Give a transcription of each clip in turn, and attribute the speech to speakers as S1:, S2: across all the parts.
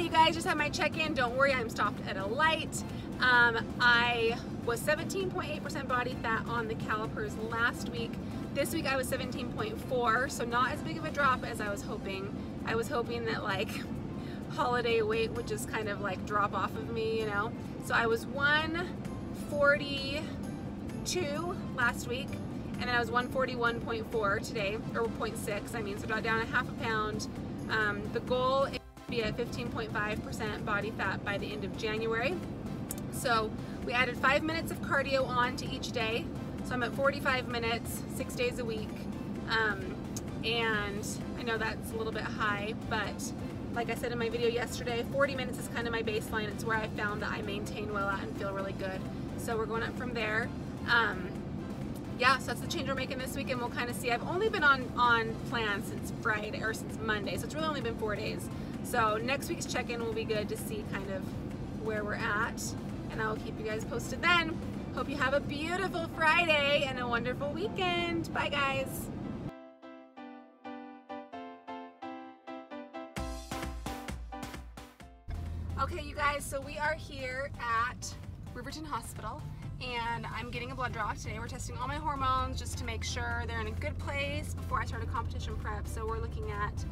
S1: you guys, just had my check-in. Don't worry, I'm stopped at a light. I was 17.8% body fat on the calipers last week. This week I was 17.4, so not as big of a drop as I was hoping. I was hoping that like holiday weight would just kind of like drop off of me, you know? So I was 142 last week, and then I was 141.4 today, or 0.6, I mean, so down a half a pound. The goal is to be at 15.5% body fat by the end of January. So we added 5 minutes of cardio on to each day. So I'm at 45 minutes, 6 days a week. And I know that's a little bit high, but like I said in my video yesterday, 40 minutes is kind of my baseline. It's where I found that I maintain well at and feel really good. So we're going up from there. Yeah, so that's the change we're making this week, and we'll kind of see. I've only been on plan since Friday, or since Monday, so it's really only been 4 days. So next week's check-in will be good to see kind of where we're at, and I will keep you guys posted then. Hope you have a beautiful Friday and a wonderful weekend. Bye, guys. Okay, you guys, so we are here at Riverton Hospital, and I'm getting a blood draw today. We're testing all my hormones just to make sure they're in a good place before I start a competition prep. So we're looking at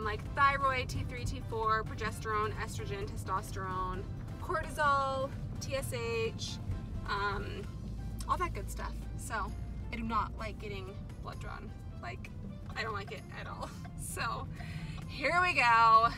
S1: like thyroid, T3, T4, progesterone, estrogen, testosterone, cortisol, TSH, all that good stuff. So I do not like getting blood drawn. Like, I don't like it at all. So here we go.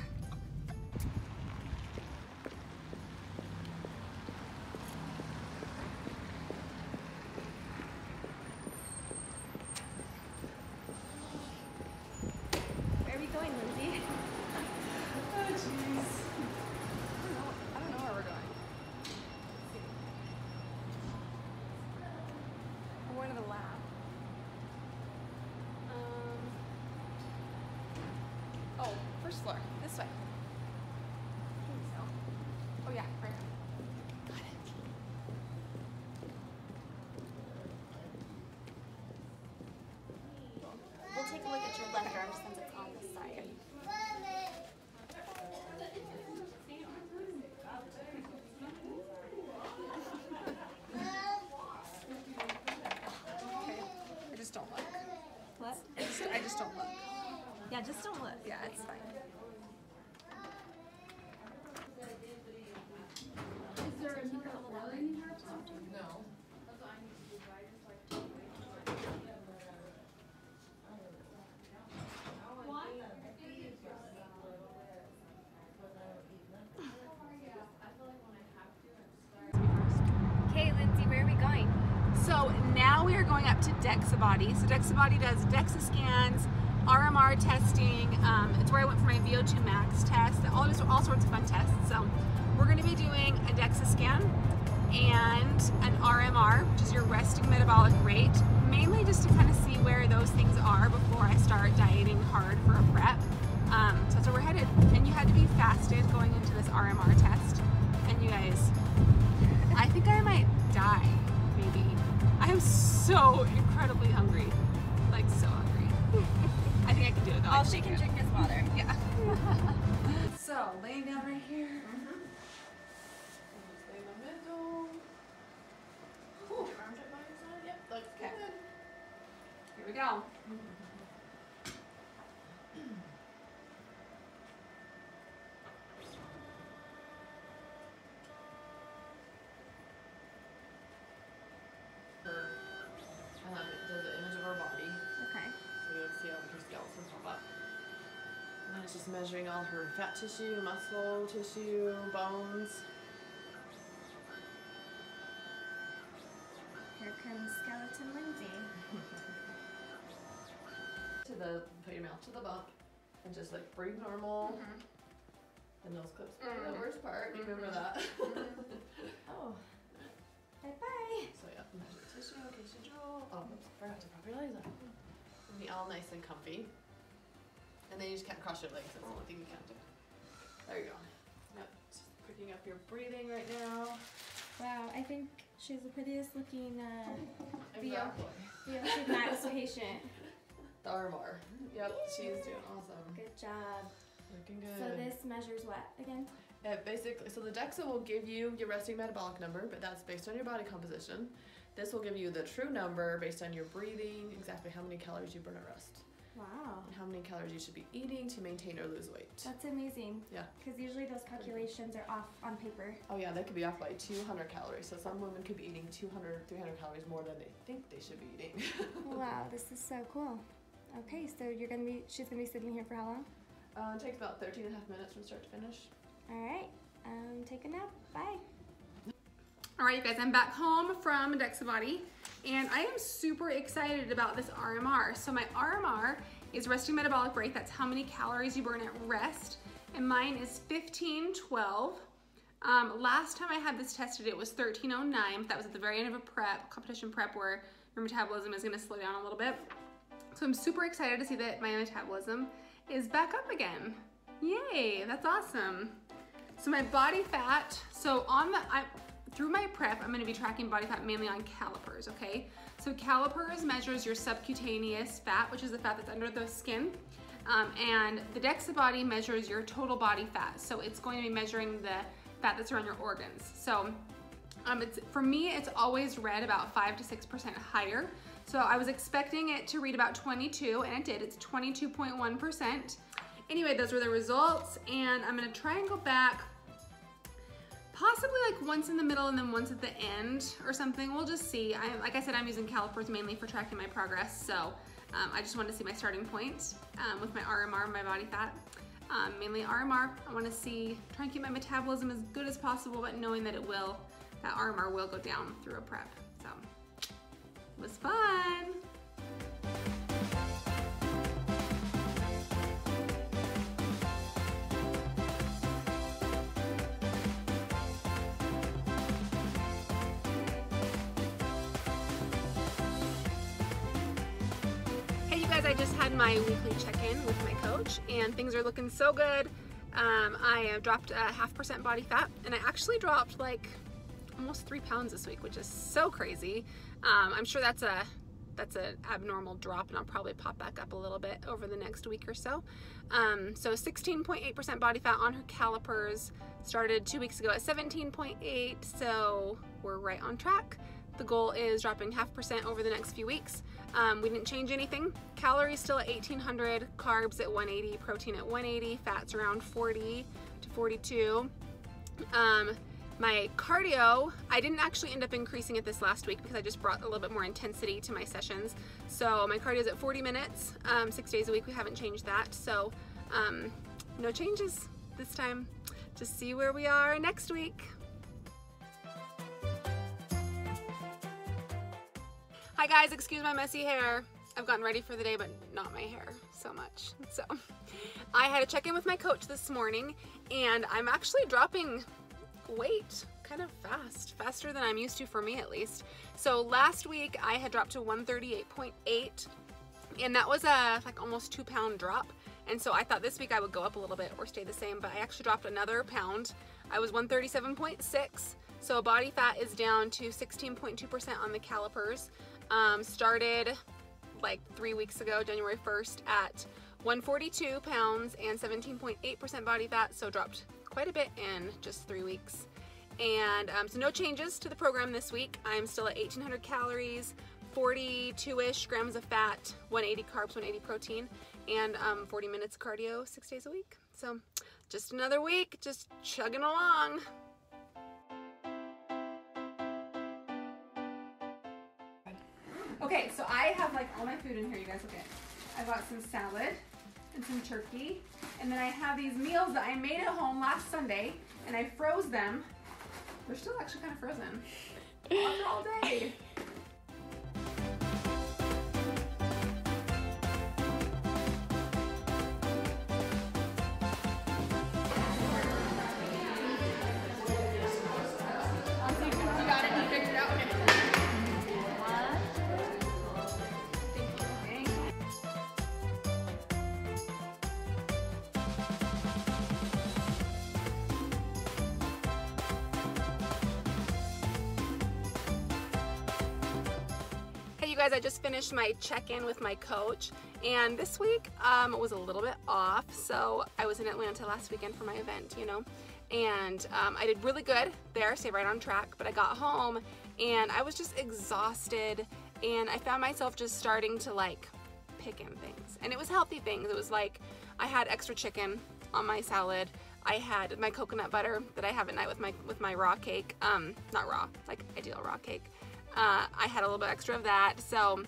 S1: Oh, first floor, this way. Oh yeah, right now. Got it.
S2: We'll take a look at your left arm since it's on this side.
S1: Okay, I just don't look.
S2: What?
S1: I just don't look.
S2: Yeah, just don't look.
S1: Yeah, it's fine.
S3: Is there another floor in here? No.
S2: Okay, Lindsay, where are we going?
S1: So now we are going up to DEXA Body. So DEXA Body does DEXA scans, RMR testing. It's where I went for my VO2 max test, all sorts of fun tests. So we're going to be doing a DEXA scan and an RMR, which is your resting metabolic rate, mainly just to kind of see where those things are before I start dieting hard for a prep. So that's where we're headed. And you had to be fasted going into this RMR test. And you guys, I think I might die, maybe. I am so incredibly hungry, like so hungry. I think I can do it though.
S2: All she can drink is water.
S1: Yeah. So, laying down right here.
S3: Stay in the middle. Ooh. Arms up by your side. Yep, looks
S1: Okay.
S3: good.
S1: Here we go.
S3: It does an image of our body,
S2: Okay.
S3: so you'll see all of her skeleton pop up. And then it's just measuring all her fat tissue, muscle tissue, bones.
S2: Here comes Skeleton Lindsay.
S3: Put your mouth to the bump, and just like breathe normal. The nose clips are the worst part. Remember that. Oh.
S2: Bye-bye.
S3: So yeah, measure tissue, case you draw. Oh, oops, forgot to prop your legs up. And be all nice and comfy. And then you just can't cross your legs. That's the only thing you can't do. There you go. Yep. Just picking up your breathing right now.
S2: Wow, I think she's the prettiest looking
S3: Exactly.
S2: VO2 max patient.
S3: The RMR. Yep, she's doing awesome.
S2: Good job.
S3: Looking good.
S2: So this measures what again?
S3: Basically, so the DEXA will give you your resting metabolic number, but that's based on your body composition. This will give you the true number based on your breathing, exactly how many calories you burn at rest.
S2: Wow.
S3: And how many calories you should be eating to maintain or lose weight.
S2: That's amazing.
S3: Yeah.
S2: Because usually those calculations are off on paper.
S3: Oh yeah, they could be off by 200 calories. So some women could be eating 200, 300 calories more than they think they should be eating.
S2: Wow, this is so cool. Okay, so she's gonna be sitting here for how long?
S3: It takes about 13 and a half minutes from start to finish.
S2: All right, take a nap, bye.
S1: All right, you guys, I'm back home from DEXA Body, and I am super excited about this RMR. So my RMR is resting metabolic rate. That's how many calories you burn at rest, and mine is 1512. Last time I had this tested, it was 1309. That was at the very end of a competition prep, where your metabolism is gonna slow down a little bit. So I'm super excited to see that my metabolism is back up again. Yay, that's awesome. So my body fat, so through my prep, I'm gonna be tracking body fat mainly on calipers, okay? So calipers measures your subcutaneous fat, which is the fat that's under the skin, and the DEXA Body measures your total body fat. So it's going to be measuring the fat that's around your organs. So for me, it's always read about 5 to 6% higher. So I was expecting it to read about 22, and it did. It's 22.1%. Anyway, those were the results, and I'm gonna try and go back possibly like once in the middle and then once at the end or something. We'll just see. Like I said, I'm using calipers mainly for tracking my progress, so I just wanted to see my starting point with my RMR, my body fat. Mainly RMR. I want to try and keep my metabolism as good as possible, but knowing that that RMR will go down through a prep. So it was fun. I just had my weekly check-in with my coach, and things are looking so good. I have dropped 0.5% body fat, and I actually dropped like almost 3 pounds this week, which is so crazy. I'm sure that's an abnormal drop, and I'll probably pop back up a little bit over the next week or so. So 16.8% body fat on her calipers. Started 2 weeks ago at 17.8, so we're right on track. The goal is dropping 0.5% over the next few weeks. We didn't change anything. Calories still at 1800, carbs at 180, protein at 180, fats around 40 to 42. My cardio, I didn't actually end up increasing it this last week because I just brought a little bit more intensity to my sessions. So my cardio is at 40 minutes, 6 days a week. We haven't changed that. So no changes this time. Just see where we are next week. Hi guys, excuse my messy hair. I've gotten ready for the day, but not my hair so much. So I had a check-in with my coach this morning, and I'm actually dropping weight kind of faster than I'm used to, for me at least. So last week I had dropped to 138.8, and that was a like almost 2 pound drop. And so I thought this week I would go up a little bit or stay the same, but I actually dropped another pound. I was 137.6, so body fat is down to 16.2% on the calipers. Started like 3 weeks ago, January 1st, at 142 pounds and 17.8% body fat, so dropped quite a bit in just 3 weeks. And so no changes to the program this week. I'm still at 1800 calories, 42-ish grams of fat, 180 carbs, 180 protein, and 40 minutes cardio 6 days a week. So just another week, just chugging along. Okay, so I have like all my food in here, you guys look at. I got some salad and some turkey, and then I have these meals that I made at home last Sunday, and I froze them. They're still actually kind of frozen after all day. You guys, I just finished my check-in with my coach, And this week was a little bit off. So I was in Atlanta last weekend for my event, you know, and I did really good there, stayed right on track, but I got home and I was just exhausted, and I found myself just starting to like pick in things, and it was healthy things. It was like I had extra chicken on my salad. I had my coconut butter that I have at night with my raw cake. Not raw, like ideal raw cake. I had a little bit extra of that. So,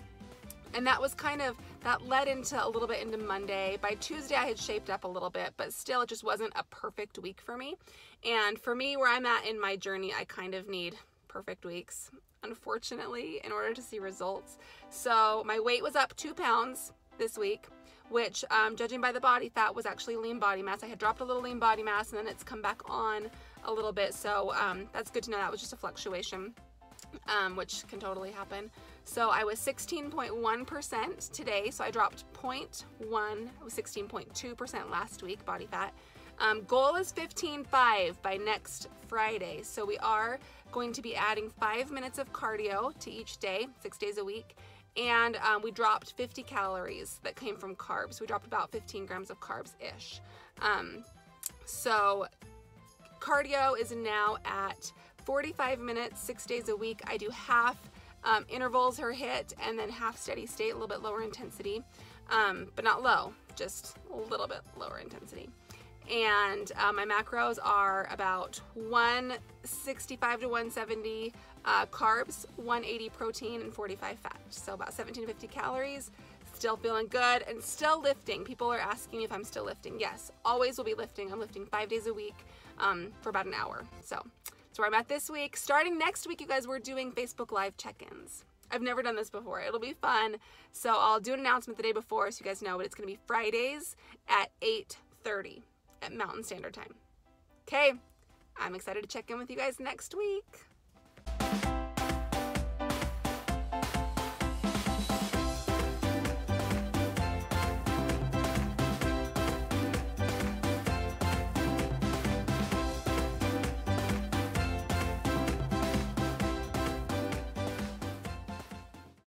S1: and that was that led into a little bit into Monday. By Tuesday, I had shaped up a little bit, but still it just wasn't a perfect week for me. And for me, where I'm at in my journey, I kind of need perfect weeks, unfortunately, in order to see results. So my weight was up 2 pounds this week, which judging by the body fat was actually lean body mass. I had dropped a little lean body mass and then it's come back on a little bit. So that's good to know. That was just a fluctuation, which can totally happen. So I was 16.1% today. So I dropped 0.1. I was 16.2% last week, body fat. Goal is 15.5 by next Friday. So we are going to be adding 5 minutes of cardio to each day, 6 days a week. And we dropped 50 calories that came from carbs. We dropped about 15 grams of carbs-ish. So cardio is now at 45 minutes, 6 days a week. I do half intervals are hit and then half steady state, a little bit lower intensity, but not low, just a little bit lower intensity. And my macros are about 165 to 170 carbs, 180 protein, and 45 fat. So about 1750 calories. Still feeling good and still lifting. People are asking me if I'm still lifting. Yes, always will be lifting. I'm lifting 5 days a week for about an hour. So that's where I'm at this week. Starting next week, you guys, we're doing Facebook Live check-ins. I've never done this before. It'll be fun. So I'll do an announcement the day before so you guys know, but it's going to be Fridays at 8:30 at Mountain Standard Time. Okay, I'm excited to check in with you guys next week.